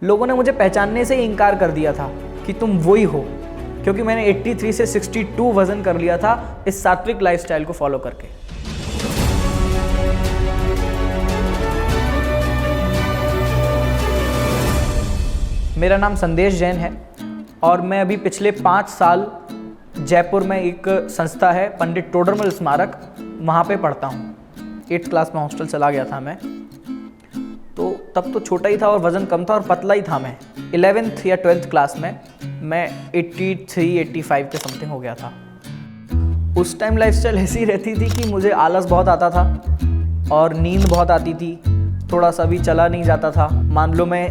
लोगों ने मुझे पहचानने से ही इनकार कर दिया था कि तुम वही हो, क्योंकि मैंने 83 से 62 वज़न कर लिया था इस सात्विक लाइफस्टाइल को फॉलो करके। मेरा नाम संदेश जैन है और मैं अभी पिछले 5 साल जयपुर में एक संस्था है पंडित टोडरमल स्मारक, वहाँ पे पढ़ता हूँ। 8th क्लास में हॉस्टल चला गया था मैं, तो तब तो छोटा ही था और वज़न कम था और पतला ही था मैं। 11th या 12th क्लास में मैं 83-85 के समथिंग हो गया था। उस टाइम लाइफस्टाइल ऐसी रहती थी कि मुझे आलस बहुत आता था और नींद बहुत आती थी, थोड़ा सा भी चला नहीं जाता था। मान लो मैं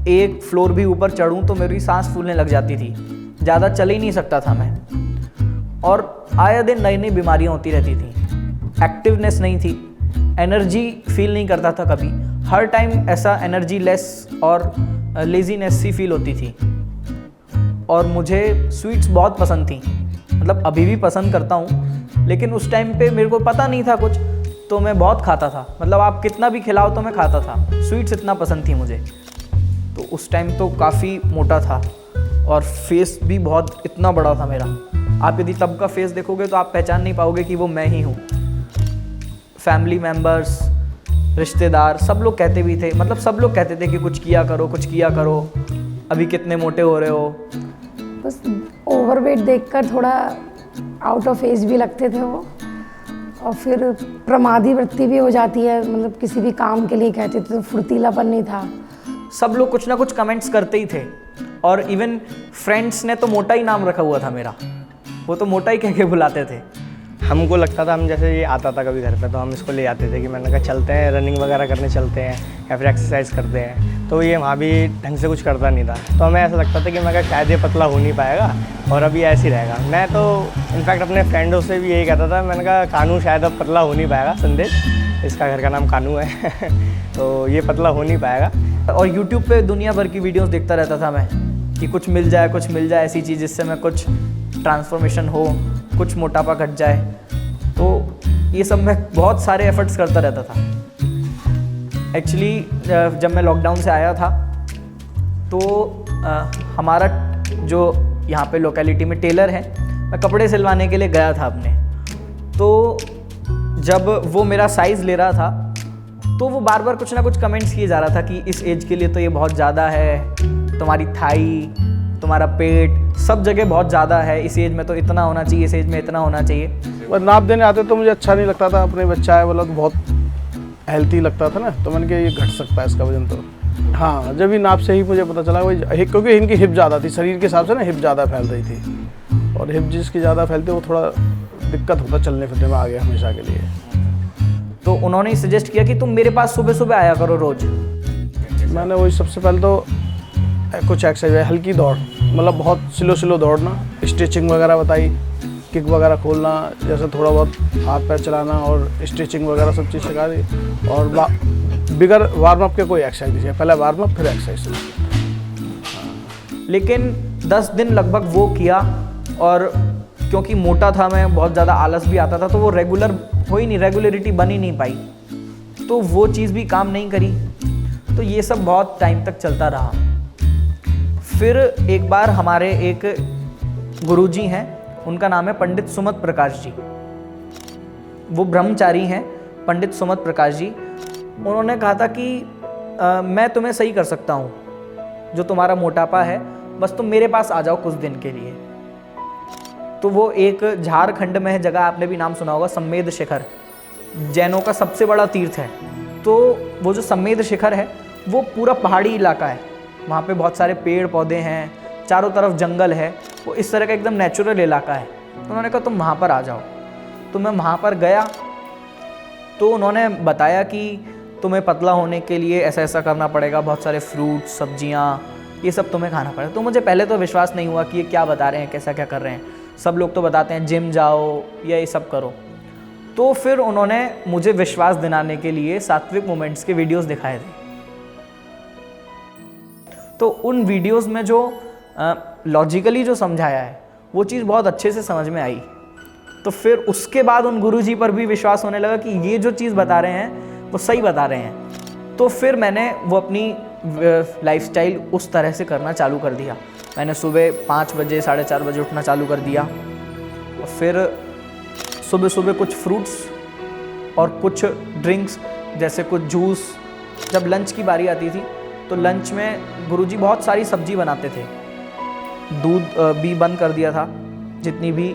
एक फ्लोर भी ऊपर चढ़ूँ तो मेरी सांस फूलने लग जाती थी, ज़्यादा चल ही नहीं सकता था मैं। और आए दिन नई नई बीमारियाँ होती रहती थी, एक्टिवनेस नहीं थी, एनर्जी फील नहीं करता था कभी। हर टाइम ऐसा एनर्जी लेस और लेजीनेस सी फील होती थी। और मुझे स्वीट्स बहुत पसंद थी, मतलब अभी भी पसंद करता हूँ, लेकिन उस टाइम पे मेरे को पता नहीं था कुछ, तो मैं बहुत खाता था। मतलब आप कितना भी खिलाओ तो मैं खाता था, स्वीट्स इतना पसंद थी मुझे। तो उस टाइम तो काफ़ी मोटा था और फेस भी बहुत इतना बड़ा था मेरा। आप यदि तब का फेस देखोगे तो आप पहचान नहीं पाओगे कि वो मैं ही हूँ। फैमिली मेम्बर्स, रिश्तेदार सब लोग कहते भी थे, मतलब सब लोग कहते थे कि कुछ किया करो, कुछ किया करो, अभी कितने मोटे हो रहे हो। बस ओवरवेट देखकर थोड़ा आउट ऑफ एज भी लगते थे वो, और फिर प्रमादी वृत्ति भी हो जाती है, मतलब किसी भी काम के लिए कहते थे तो फुर्तीलापन नहीं था। सब लोग कुछ ना कुछ कमेंट्स करते ही थे और इवन फ्रेंड्स ने तो मोटा ही नाम रखा हुआ था मेरा, वो तो मोटा ही कह के बुलाते थे। हमको लगता था, हम जैसे ये आता था कभी घर पे तो हम इसको ले आते थे कि मैंने कहा चलते हैं रनिंग वगैरह करने चलते हैं या फिर एक्सरसाइज करते हैं, तो ये वहाँ भी ढंग से कुछ करता नहीं था। तो हमें ऐसा लगता था कि मैं कहा शायद ये पतला हो नहीं पाएगा और अभी ऐसे ही रहेगा। मैं तो इनफैक्ट अपने फ्रेंडों से भी यही कहता था, मैंने कहा कानू शायद अब पतला हो नहीं पाएगा, संदेश इसका घर का नाम कानू है तो ये पतला हो नहीं पाएगा। और यूट्यूब पे दुनिया भर की वीडियोस देखता रहता था मैं कि कुछ मिल जाए ऐसी चीज़ जिससे मैं कुछ ट्रांसफॉर्मेशन हो, कुछ मोटापा घट जाए। तो ये सब मैं बहुत सारे एफर्ट्स करता रहता था। एक्चुअली जब मैं लॉकडाउन से आया था तो हमारा जो यहाँ पे लोकेलिटी में टेलर है, मैं कपड़े सिलवाने के लिए गया था अपने। तो जब वो मेरा साइज़ ले रहा था तो वो बार बार कुछ ना कुछ कमेंट्स किए जा रहा था कि इस एज के लिए तो ये बहुत ज़्यादा है, तुम्हारी थाई, तुम्हारा पेट सब जगह बहुत ज़्यादा है, इस एज में तो इतना होना चाहिए, इस एज में इतना होना चाहिए। बस नाप देने आते तो मुझे अच्छा नहीं लगता था, अपने बच्चा है बोला तो बहुत हेल्थी लगता था ना, तो मैंने कहा ये घट सकता है इसका वजन। तो हाँ, जब ही नाप से ही मुझे पता चला भाई, क्योंकि इनकी हिप ज़्यादा थी, शरीर के हिसाब से ना हिप ज़्यादा फैल रही थी, और हिप जिसकी ज़्यादा फैलती वो थोड़ा दिक्कत होता चलने फिरने में आगे हमेशा के लिए। तो उन्होंने ही सजेस्ट किया कि तुम मेरे पास सुबह सुबह आया करो रोज़। मैंने वही सबसे पहले तो कुछ एक्सरसाइज, हल्की दौड़, मतलब बहुत स्लो दौड़ना, स्ट्रेचिंग वगैरह बताई, किक वगैरह खोलना, जैसे थोड़ा बहुत हाथ पैर चलाना और स्ट्रेचिंग वगैरह सब चीज़ सिखा दी। और बिगर वार्म अप के कोई एक्सरसाइज नहीं है, पहले वार्म अप फिर एक्सरसाइज। लेकिन 10 दिन लगभग वो किया और क्योंकि मोटा था मैं, बहुत ज़्यादा आलस भी आता था, तो वो रेगुलर हो ही नहीं, रेगुलरिटी बन ही नहीं पाई, तो वो चीज़ भी काम नहीं करी। तो ये सब बहुत टाइम तक चलता रहा। फिर एक बार हमारे एक गुरुजी हैं, उनका नाम है पंडित सुमत प्रकाश जी, वो ब्रह्मचारी हैं पंडित सुमत प्रकाश जी। उन्होंने कहा था कि मैं तुम्हें सही कर सकता हूँ, जो तुम्हारा मोटापा है, बस तुम मेरे पास आ जाओ कुछ दिन के लिए। तो वो एक झारखंड में है जगह, आपने भी नाम सुना होगा, सम्मेद शिखर, जैनों का सबसे बड़ा तीर्थ है। तो वो जो सम्मेद शिखर है वो पूरा पहाड़ी इलाका है, वहाँ पे बहुत सारे पेड़ पौधे हैं, चारों तरफ जंगल है, वो इस तरह का एकदम नेचुरल इलाका है। तो उन्होंने कहा तुम वहाँ पर आ जाओ। तो मैं वहाँ पर गया तो उन्होंने बताया कि तुम्हें पतला होने के लिए ऐसा ऐसा करना पड़ेगा, बहुत सारे फ्रूट, सब्जियाँ, ये सब तुम्हें खाना पड़ेगा। तो मुझे पहले तो विश्वास नहीं हुआ कि ये क्या बता रहे हैं, कैसा क्या कर रहे हैं। सब लोग तो बताते हैं जिम जाओ या ये सब करो। तो फिर उन्होंने मुझे विश्वास दिलाने के लिए सात्विक मोमेंट्स के वीडियोस दिखाए थे। तो उन वीडियोस में जो लॉजिकली जो समझाया है वो चीज़ बहुत अच्छे से समझ में आई। तो फिर उसके बाद उन गुरुजी पर भी विश्वास होने लगा कि ये जो चीज़ बता रहे हैं वो सही बता रहे हैं। तो फिर मैंने वो अपनी लाइफस्टाइल उस तरह से करना चालू कर दिया। मैंने सुबह 5 बजे 4:30 बजे उठना चालू कर दिया। फिर सुबह सुबह कुछ फ्रूट्स और कुछ ड्रिंक्स जैसे कुछ जूस। जब लंच की बारी आती थी तो लंच में गुरुजी बहुत सारी सब्जी बनाते थे। दूध भी बंद कर दिया था, जितनी भी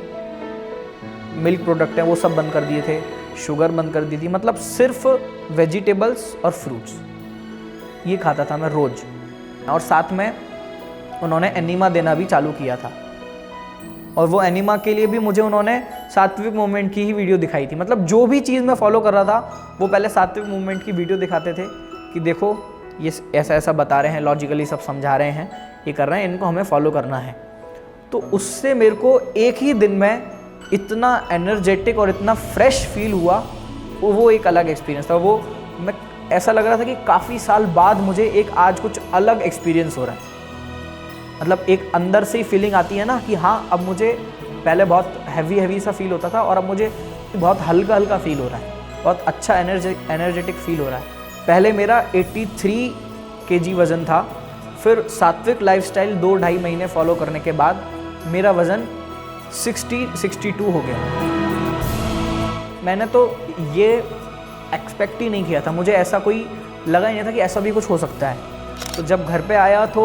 मिल्क प्रोडक्ट हैं वो सब बंद कर दिए थे, शुगर बंद कर दी थी, मतलब सिर्फ वेजिटेबल्स और फ्रूट्स ये खाता था मैं रोज़। और साथ में उन्होंने एनीमा देना भी चालू किया था, और वो एनीमा के लिए भी मुझे उन्होंने सात्विक मूवमेंट की ही वीडियो दिखाई थी। मतलब जो भी चीज़ मैं फॉलो कर रहा था वो पहले सात्विक मूवमेंट की वीडियो दिखाते थे कि देखो ये ऐसा ऐसा बता रहे हैं, लॉजिकली सब समझा रहे हैं, ये कर रहे हैं, इनको हमें फॉलो करना है। तो उससे मेरे को एक ही दिन में इतना एनर्जेटिक और इतना फ्रेश फील हुआ, वो एक अलग एक्सपीरियंस था। वो मैं ऐसा लग रहा था कि काफ़ी साल बाद मुझे एक आज कुछ अलग एक्सपीरियंस हो रहा है। मतलब एक अंदर से ही फीलिंग आती है ना कि हाँ, अब मुझे पहले बहुत हैवी सा फील होता था और अब मुझे बहुत हल्का हल्का फील हो रहा है, बहुत अच्छा एनर्जेटिक फील हो रहा है। पहले मेरा 83 kg वज़न था, फिर सात्विक लाइफस्टाइल 2-2.5 महीने फॉलो करने के बाद मेरा वज़न 60-62 हो गया। मैंने तो ये एक्सपेक्ट ही नहीं किया था, मुझे ऐसा कोई लगा ही नहीं था कि ऐसा भी कुछ हो सकता है। तो जब घर पे आया तो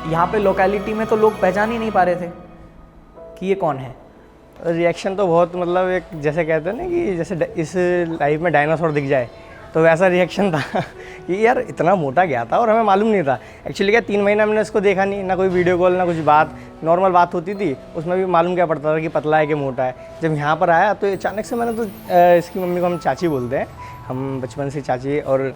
यहाँ पे लोकेलिटी में तो लोग पहचान ही नहीं पा रहे थे कि ये कौन है। रिएक्शन तो बहुत, मतलब एक जैसे कहते हैं ना कि जैसे इस लाइफ में डायनासोर दिख जाए, तो वैसा रिएक्शन था कि यार इतना मोटा गया था और हमें मालूम नहीं था। एक्चुअली क्या 3 महीना मैंने इसको देखा नहीं, ना कोई वीडियो कॉल ना कुछ बात, नॉर्मल बात होती थी, उसमें भी मालूम क्या पड़ता था कि पतला है कि मोटा है। जब यहाँ पर आया तो अचानक से मैंने तो इसकी मम्मी को हम चाची बोलते हैं, हम बचपन से चाची, और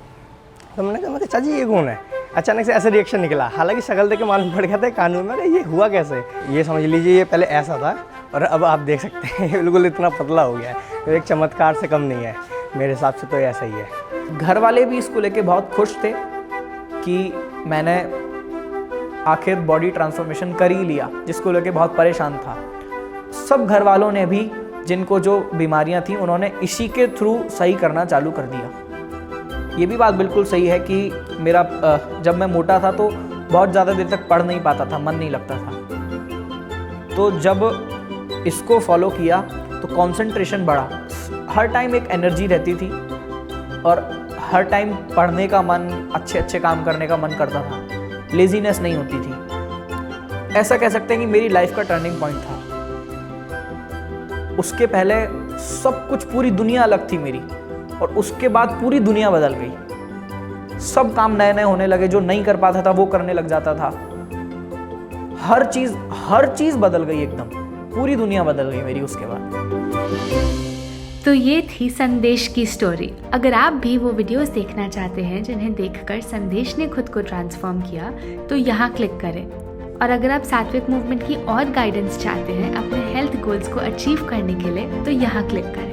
तो मैंने कहा चाची ये कौन है। अचानक से ऐसा रिएक्शन निकला, हालांकि शक्ल देख के मालूम पड़ गया था कानून में, ये हुआ कैसे। ये समझ लीजिए ये पहले ऐसा था और अब आप देख सकते हैं बिल्कुल इतना पतला हो गया है, तो एक चमत्कार से कम नहीं है मेरे हिसाब से, तो ऐसा ही है। घर वाले भी इसको लेके बहुत खुश थे कि मैंने आखिर बॉडी ट्रांसफॉर्मेशन कर ही लिया, जिसको लेके बहुत परेशान था। सब घर वालों ने भी, जिनको जो बीमारियां थी, उन्होंने इसी के थ्रू सही करना चालू कर दिया। ये भी बात बिल्कुल सही है कि मेरा जब मैं मोटा था तो बहुत ज़्यादा देर तक पढ़ नहीं पाता था, मन नहीं लगता था। तो जब इसको फॉलो किया तो कंसंट्रेशन बढ़ा, हर टाइम एक एनर्जी रहती थी और हर टाइम पढ़ने का मन, अच्छे काम करने का मन करता था, लेजीनेस नहीं होती थी। ऐसा कह सकते हैं कि मेरी लाइफ का टर्निंग पॉइंट था। उसके पहले सब कुछ, पूरी दुनिया अलग थी मेरी, और उसके बाद पूरी दुनिया बदल गई। सब काम नए नए होने लगे, जो नहीं कर पाता था वो करने लग जाता था। हर चीज़ बदल गई, एकदम पूरी दुनिया बदल गई मेरी उसके बाद। तो ये थी संदेश की स्टोरी। अगर आप भी वो वीडियोस देखना चाहते हैं जिन्हें देखकर संदेश ने खुद को ट्रांसफॉर्म किया, तो यहाँ क्लिक करें। और अगर आप सात्विक मूवमेंट की और गाइडेंस चाहते हैं अपने हेल्थ गोल्स को अचीव करने के लिए, तो यहाँ क्लिक करें।